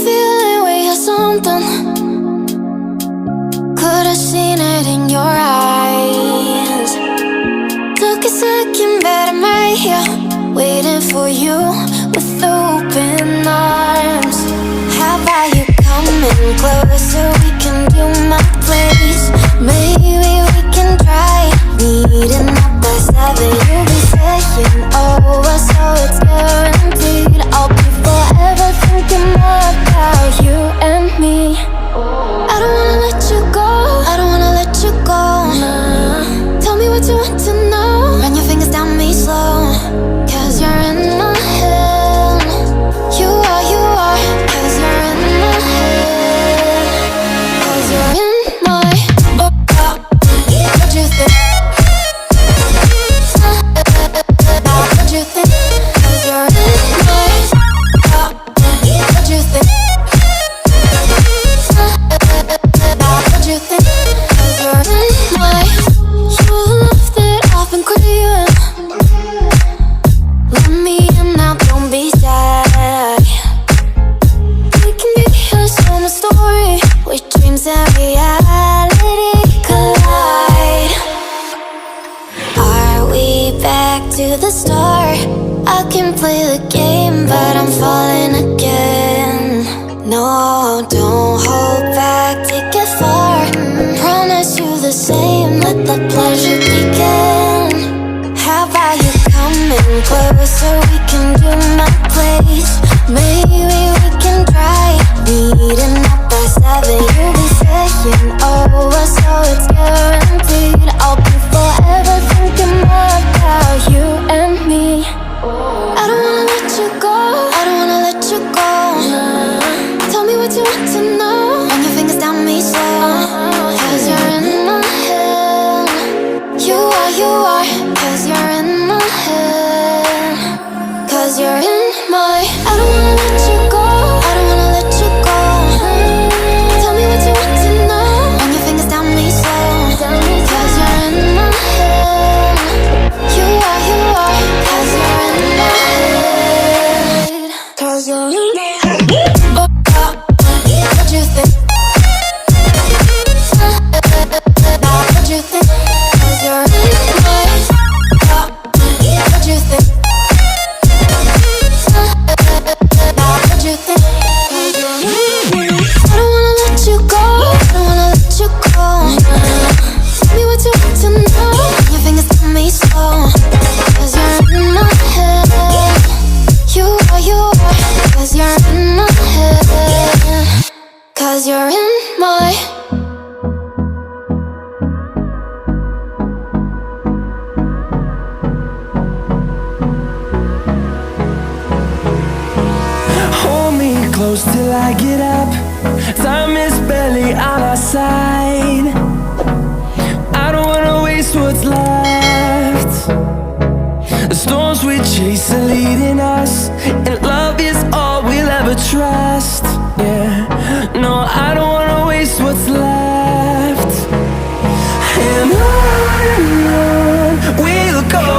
feeling we had something. Could've seen it in your eyes. Took a second, but I'm right here, waiting for you with open arms. How about you coming closer? We can do my place. Maybe we can try meeting up by 7. You'll be saying over, so it's guaranteed. I'll be forever thinking more about you and me. I don't wanna let you go, I don't wanna let you go. Nah. Tell me what you want to know. Run your fingers down me slow, 'cause you're in my head. You are, 'cause you're in my head. 'Cause you're in my what you think? What you think? 'Cause you're in my what you think? What you think? 'Cause you're in my you love that I've been craving. Let me in now, don't be shy. We can be a summer story where dreams and reality collide. Are we back to the start? I can play the game, but I'm falling again. No, don't hold back, take it far. Promise you the same, let the pleasure begin. How about you coming closer? We can do my place. Maybe we can try meeting up by 7. You'll be saying over, so it's guaranteed. I'll be forever thinking more about you and me. I don't wanna let you go, I don't wanna let you go. Nah. Tell me what you want to know. Run your fingers down me slow, 'cause you're in my head. You are, 'cause you're in my head. 'Cause you're in my I don't wanna let you go, I don't wanna let you go. Tell me what you want to know. Run your fingers down me slow, 'cause you're in my head. You are, 'cause you're in my head. 'Cause you're in my head. What you think? What you think? 'Cause you're in my what you think? What you think? 'Cause you're in I don't wanna let you go, I don't wanna let you go. Tell me what you want to know. Your fingers tell me slow, 'cause you're in my head. You are, 'cause you're in my head. 'Cause you're in my hold me close till I get up. Time is barely on our side. I don't wanna waste what's left. The storms we chase are leading us, and love is all we'll ever trust. Yeah, no, I don't wanna waste what's left. And on we'll go,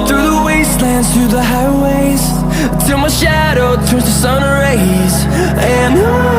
through the wastelands, through the highways, till my shadow turns to sun rays. And on